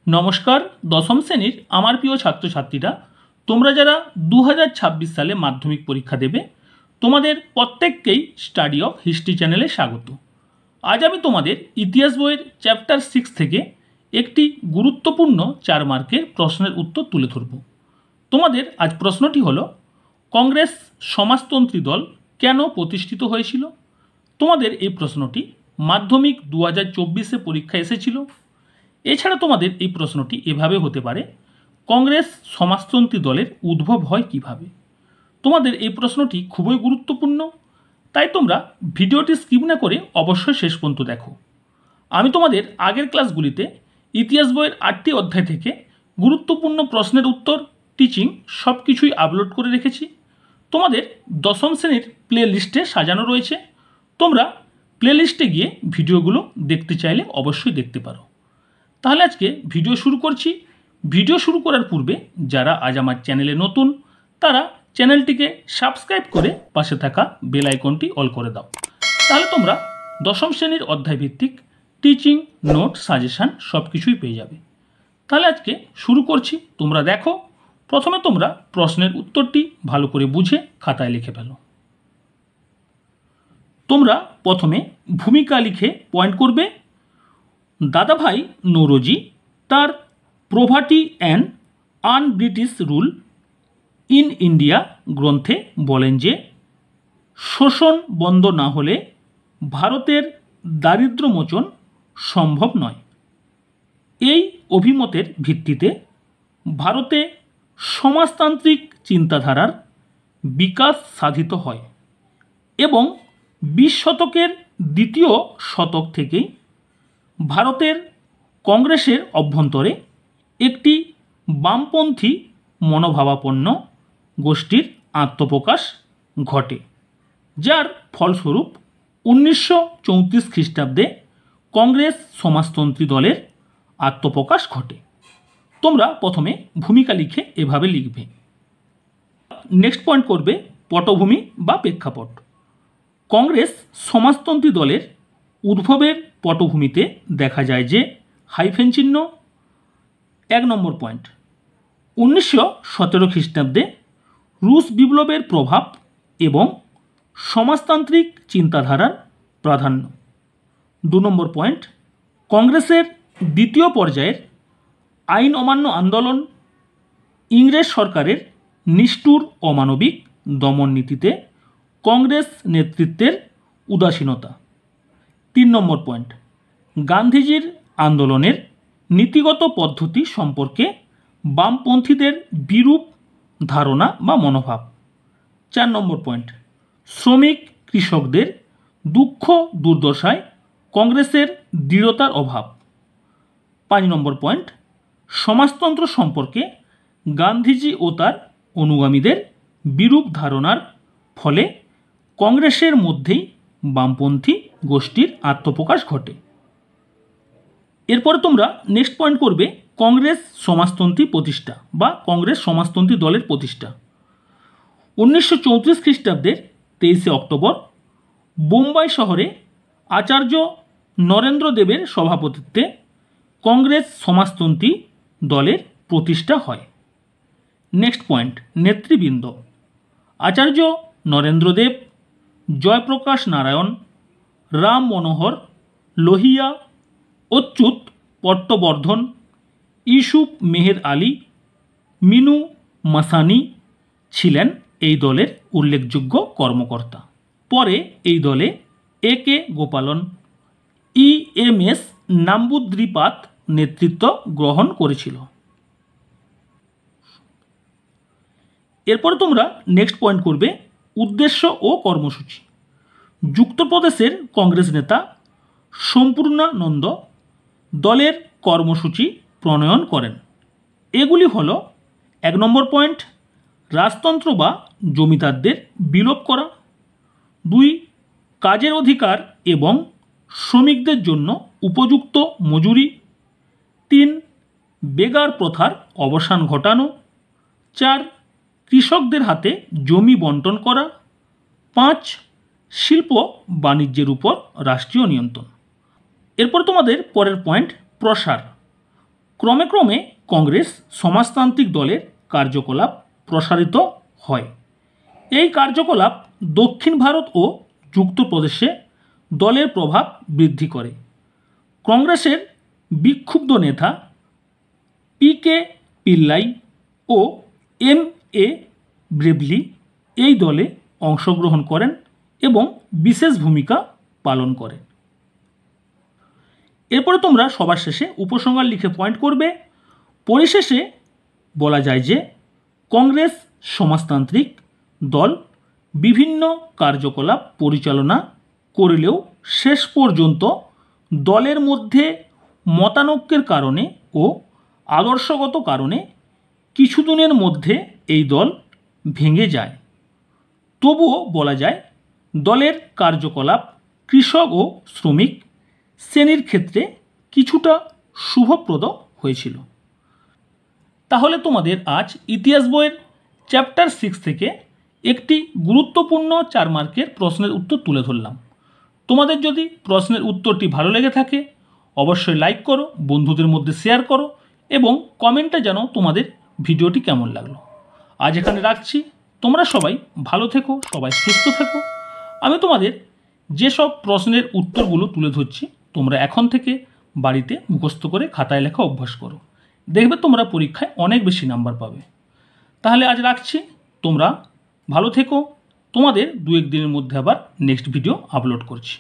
নমস্কার দশম শ্রেণীর আমার প্রিয় ছাত্রছাত্রীরা, তোমরা যারা 2026 সালে মাধ্যমিক পরীক্ষা দেবে তোমাদের প্রত্যেককেই স্টাডি অফ হিস্ট্রি চ্যানেলে স্বাগত। আজ আমি তোমাদের ইতিহাস বইয়ের চ্যাপ্টার 6 থেকে একটি গুরুত্বপূর্ণ 4 মার্কের প্রশ্নের উত্তর তুলে ধরব। তোমাদের আজ প্রশ্নটি হলো, কংগ্রেস সমাজতন্ত্রী দল কেন প্রতিষ্ঠিত হয়েছিল? তোমাদের এই প্রশ্নটি মাধ্যমিক 2024 পরীক্ষা এসেছিল। এছাড়া তোমাদের এই প্রশ্নটি এভাবে হতে পারে, কংগ্রেস সমাজতন্ত্রী দলের উদ্ভব হয় কিভাবে? তোমাদের এই প্রশ্নটি খুবই গুরুত্বপূর্ণ, তাই তোমরা ভিডিওটি স্কিপ না করে অবশ্যই শেষ পর্যন্ত দেখো। আমি তোমাদের আগের ক্লাসগুলিতে ইতিহাস বইয়ের 8টি অধ্যায় থেকে গুরুত্বপূর্ণ প্রশ্নের উত্তর, টিচিং সব কিছুই আপলোড করে রেখেছি। তোমাদের দশম শ্রেণীর প্লে লিস্টে সাজানো রয়েছে। তোমরা প্লে লিস্টে গিয়ে ভিডিওগুলো দেখতে চাইলে অবশ্যই দেখতে পারো। তাহলে আজকে ভিডিও শুরু করছি। ভিডিও শুরু করার পূর্বে যারা আজ আমার চ্যানেলে নতুন, তারা চ্যানেলটিকে সাবস্ক্রাইব করে পাশে থাকা বেল আইকনটি অল করে দাও। তাহলে তোমরা দশম শ্রেণীর অধ্যায় ভিত্তিক টিচিং, নোট, সাজেশান সব কিছুই পেয়ে যাবে। তাহলে আজকে শুরু করছি। তোমরা দেখো, প্রথমে তোমরা প্রশ্নের উত্তরটি ভালো করে বুঝে খাতায় লিখে ফেলো। তোমরা প্রথমে ভূমিকা লিখে পয়েন্ট করবে। দাদাভাই নৌরোজি তার poverty and un-British rule in India গ্রন্থে বলেন যে, শোষণ বন্ধ না হলে ভারতের দারিদ্র্যমোচন সম্ভব নয়। এই অভিমতের ভিত্তিতে ভারতে সমাজতান্ত্রিক চিন্তাধারার বিকাশ সাধিত হয় এবং 20 শতকের দ্বিতীয় শতক থেকেই ভারতের কংগ্রেসের অভ্যন্তরে একটি বামপন্থী মনোভাবাপন্ন গোষ্ঠীর আত্মপ্রকাশ ঘটে, যার ফলস্বরূপ 1934 খ্রিস্টাব্দে কংগ্রেস সমাজতন্ত্রী দলের আত্মপ্রকাশ ঘটে। তোমরা প্রথমে ভূমিকা লিখে এভাবে লিখবে। নেক্সট পয়েন্ট করবে পটভূমি বা প্রেক্ষাপট। কংগ্রেস সমাজতন্ত্রী দলের উদ্ভবের পটভূমিতে দেখা যায় যে হাইফেন চিহ্ন। 1 নম্বর পয়েন্ট, 1917 খ্রিস্টাব্দে রুশ বিপ্লবের প্রভাব এবং সমাজতান্ত্রিক চিন্তাধারার প্রাধান্য। 2 নম্বর পয়েন্ট, কংগ্রেসের দ্বিতীয় পর্যায়ের আইন অমান্য আন্দোলন, ইংরেজ সরকারের নিষ্ঠুর অমানবিক দমন নীতিতে কংগ্রেস নেতৃত্বের উদাসীনতা। 3 নম্বর পয়েন্ট, গান্ধীজির আন্দোলনের নীতিগত পদ্ধতি সম্পর্কে বামপন্থীদের বিরূপ ধারণা বা মনোভাব। 4 নম্বর পয়েন্ট, শ্রমিক কৃষকদের দুঃখ দুর্দশায় কংগ্রেসের দৃঢ়তার অভাব। 5 নম্বর পয়েন্ট, সমাজতন্ত্র সম্পর্কে গান্ধীজি ও তার অনুগামীদের বিরূপ ধারণার ফলে কংগ্রেসের মধ্যেই বামপন্থী গোষ্ঠীর আত্মপ্রকাশ ঘটে। এরপরে তোমরা নেক্সট পয়েন্ট করবে কংগ্রেস সমাজতন্ত্রী প্রতিষ্ঠা বা কংগ্রেস সমাজতন্ত্রী দলের প্রতিষ্ঠা। 1934 খ্রিস্টাব্দের 23 অক্টোবর বোম্বাই শহরে আচার্য নরেন্দ্র দেবের সভাপতিত্বে কংগ্রেস সমাজতন্ত্রী দলের প্রতিষ্ঠা হয়। নেক্সট পয়েন্ট, নেতৃবৃন্দ। আচার্য নরেন্দ্র দেব, জয়প্রকাশ নারায়ণ, রাম মনোহর লোহিয়া, অচ্যুত পট্টবর্ধন, ইউসুফ মেহের আলী, মিনু মাসানি ছিলেন এই দলের উল্লেখযোগ্য কর্মকর্তা। পরে এই দলে A.K. গোপালন, E.M.S. নাম্বুদ্রিপাদ নেতৃত্ব গ্রহণ করেছিল। এরপরে তোমরা নেক্সট পয়েন্ট করবে উদ্দেশ্য ও কর্মসূচি। যুক্তপ্রদেশের কংগ্রেস নেতা সম্পূর্ণানন্দ দলের কর্মসূচি প্রণয়ন করেন। এগুলি হল: 1 নম্বর পয়েন্ট, রাজতন্ত্র বা জমিদারদের বিলোপ করা। 2, কাজের অধিকার এবং শ্রমিকদের জন্য উপযুক্ত মজুরি। 3, বেগার প্রথার অবসান ঘটানো। 4, কৃষকদের হাতে জমি বন্টন করা। 5, শিল্প বাণিজ্যের উপর রাষ্ট্রীয় নিয়ন্ত্রণ। এরপর তোমাদের পরের পয়েন্ট প্রসার। ক্রমে ক্রমে কংগ্রেস সমাজতান্ত্রিক দলের কার্যকলাপ প্রসারিত হয়। এই কার্যকলাপ দক্ষিণ ভারত ও যুক্তপ্রদেশে দলের প্রভাব বৃদ্ধি করে। কংগ্রেসের বিক্ষুব্ধ নেতা পি.কে. পিল্লাই ও এম.এ. ব্রেভলি এই দলে অংশগ্রহণ করেন এবং বিশেষ ভূমিকা পালন করেন। এরপরে তোমরা সবার শেষে উপসংহার লিখে পয়েন্ট করবে। পরিশেষে বলা যায় যে কংগ্রেস সমাজতান্ত্রিক দল বিভিন্ন কার্যকলাপ পরিচালনা করলেও শেষ পর্যন্ত দলের মধ্যে মতানৈক্যের কারণে ও আদর্শগত কারণে কিছুদিনের মধ্যে এই দল ভেঙে যায়। তবুও বলা যায় দলের কার্যকলাপ কৃষক ও শ্রমিক শ্রেণীর ক্ষেত্রে কিছুটা শুভপ্রদ হয়েছিল। তাহলে তোমাদের আজ ইতিহাস বইয়ের চ্যাপ্টার 6 থেকে একটি গুরুত্বপূর্ণ 4 মার্কের প্রশ্নের উত্তর তুলে ধরলাম। তোমাদের যদি প্রশ্নের উত্তরটি ভালো লেগে থাকে অবশ্যই লাইক করো, বন্ধুদের মধ্যে শেয়ার করো এবং কমেন্টে জানাও তোমাদের ভিডিওটি কেমন লাগলো। আজ এখানে রাখছি। তোমরা সবাই ভালো থেকো, সবাই সুস্থ থেকো। আমি তোমাদের যেসব প্রশ্নের উত্তরগুলো তুলে ধরছি তোমরা এখন থেকে বাড়িতে মুখস্থ করে খাতায় লেখা অভ্যাস করো। দেখবে তোমরা পরীক্ষায় অনেক বেশি নাম্বার পাবে। তাহলে আজ রাখছি। তোমরা ভালো থেকো। তোমাদের 2-1 দিনের মধ্যে আবার নেক্সট ভিডিও আপলোড করছি।